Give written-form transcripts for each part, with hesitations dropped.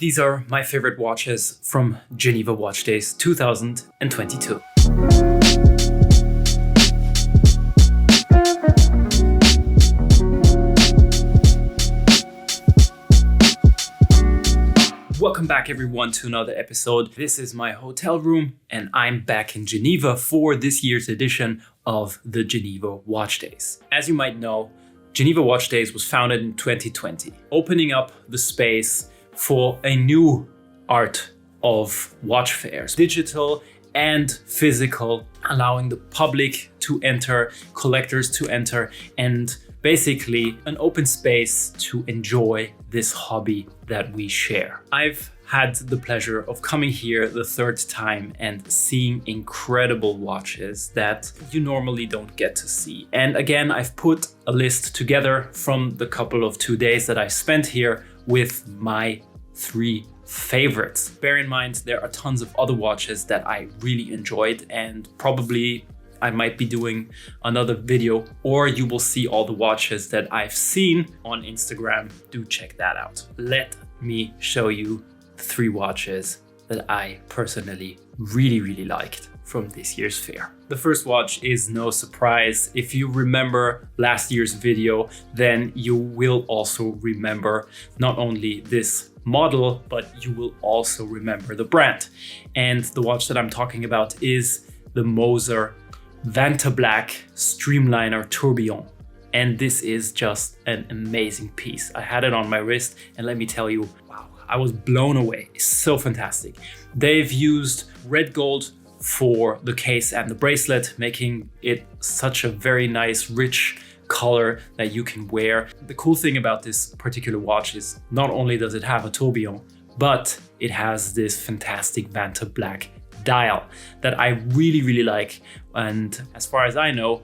These are my favorite watches from Geneva Watch Days 2022. Welcome back everyone to another episode. This is my hotel room and I'm back in Geneva for this year's edition of the Geneva Watch Days. As you might know, Geneva Watch Days was founded in 2020, opening up the space for a new art of watch fairs, digital and physical, allowing the public to enter, collectors to enter, and basically an open space to enjoy this hobby that we share. I've had the pleasure of coming here the third time and seeing incredible watches that you normally don't get to see. And again, I've put a list together from the couple of 2 days that I spent here with my 3 favorites. Bear in mind, there are tons of other watches that I really enjoyed, and probably I might be doing another video, or you will see all the watches that I've seen on Instagram. Do check that out. Let me show you 3 watches that I personally really liked from this year's fair. The first watch is no surprise. If you remember last year's video, then you will also remember not only this model, but you will also remember the brand. And the watch that I'm talking about is the Moser Vantablack Streamliner Tourbillon. And this is just an amazing piece. I had it on my wrist and let me tell you, wow, I was blown away. It's so fantastic. They've used red gold for the case and the bracelet, making it such a very nice, rich color that you can wear. The cool thing about this particular watch is not only does it have a tourbillon, but it has this fantastic Vantablack dial that I really like. And as far as I know,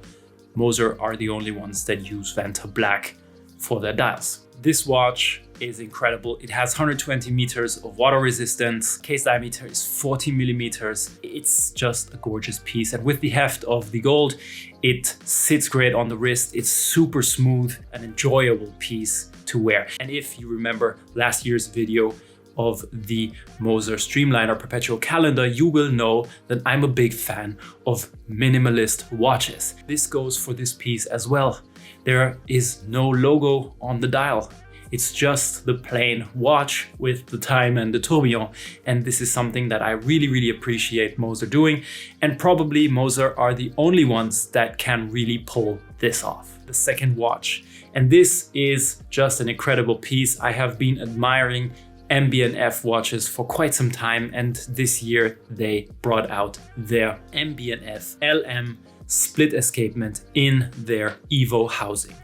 Moser are the only ones that use Vantablack for their dials. This watch is incredible. It has 120 meters of water resistance. Case diameter is 40 millimeters. It's just a gorgeous piece. And with the heft of the gold, it sits great on the wrist. It's super smooth, an enjoyable piece to wear. And if you remember last year's video of the Moser Streamliner Perpetual Calendar, you will know that I'm a big fan of minimalist watches. This goes for this piece as well. There is no logo on the dial. It's just the plain watch with the time and the tourbillon. And this is something that I really appreciate Moser doing. And probably Moser are the only ones that can really pull this off. The second watch. And this is just an incredible piece. I have been admiring MB&F watches for quite some time, and this year they brought out their MB&F LM split escapement in their Evo housing.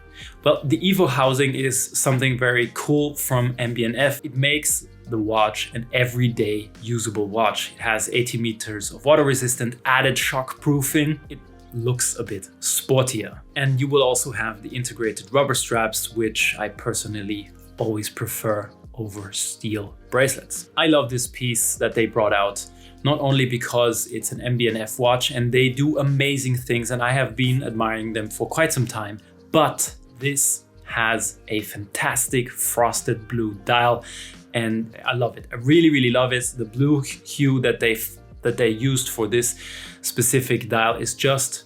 Well, the Evo housing is something very cool from MB&F. It makes the watch an everyday usable watch. It has 80 meters of water resistant added shock proofing. It looks a bit sportier. And you will also have the integrated rubber straps, which I personally always prefer over steel bracelets. I love this piece that they brought out, not only because it's an MB&F watch and they do amazing things and I have been admiring them for quite some time, but this has a fantastic frosted blue dial and I love it. I really love it. The blue hue that they used for this specific dial is just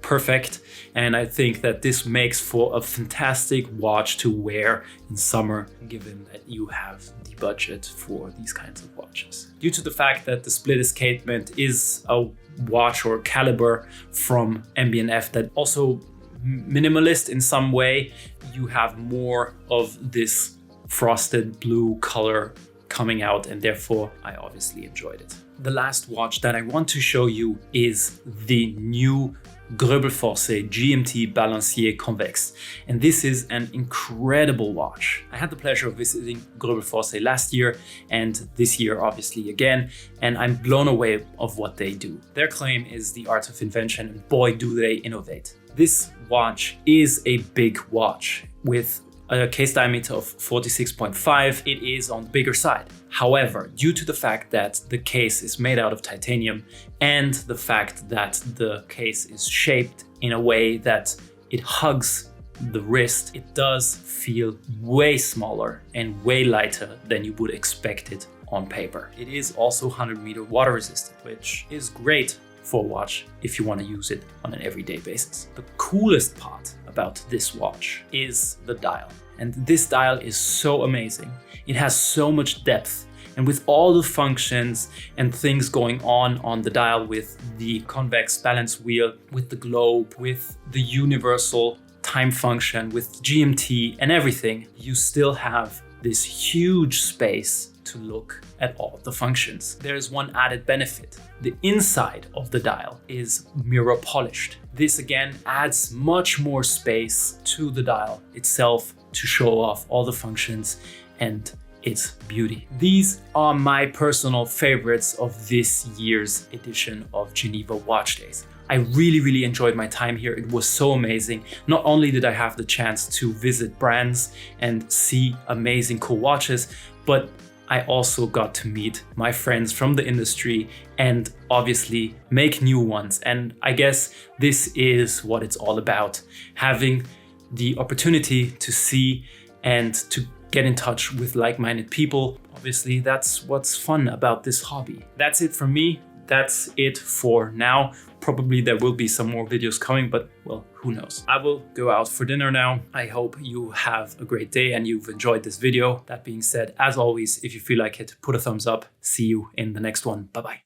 perfect, and I think that this makes for a fantastic watch to wear in summer, given that you have the budget for these kinds of watches. Due to the fact that the split escapement is a watch or caliber from MB&F that also minimalist in some way, you have more of this frosted blue color coming out, and therefore I obviously enjoyed it. The last watch that I want to show you is the new Greubel Forsey GMT Balancier Convexe, and this is an incredible watch. I had the pleasure of visiting Greubel Forsey last year and this year obviously again, and I'm blown away of what they do. Their claim is the art of invention, and boy do they innovate. This watch is a big watch with a case diameter of 46.5, it is on the bigger side. However, due to the fact that the case is made out of titanium and the fact that the case is shaped in a way that it hugs the wrist, it does feel way smaller and way lighter than you would expect it on paper. It is also 100 meter water resistant, which is great for a watch if you want to use it on an everyday basis. The coolest part about this watch is the dial. And this dial is so amazing. It has so much depth. And with all the functions and things going on the dial, with the convex balance wheel, with the globe, with the universal time function, with GMT and everything, you still have this huge space to look at all the functions. There's one added benefit. The inside of the dial is mirror polished. This again adds much more space to the dial itself to show off all the functions and its beauty. These are my personal favorites of this year's edition of Geneva Watch Days. I really enjoyed my time here. It was so amazing. Not only did I have the chance to visit brands and see amazing cool watches, but I also got to meet my friends from the industry and obviously make new ones. And I guess this is what it's all about. Having the opportunity to see and to get in touch with like-minded people. Obviously, that's what's fun about this hobby. That's it from me. That's it for now. Probably there will be some more videos coming, but well, who knows? I will go out for dinner now. I hope you have a great day and you've enjoyed this video. That being said, as always, if you feel like it, put a thumbs up. See you in the next one. Bye-bye.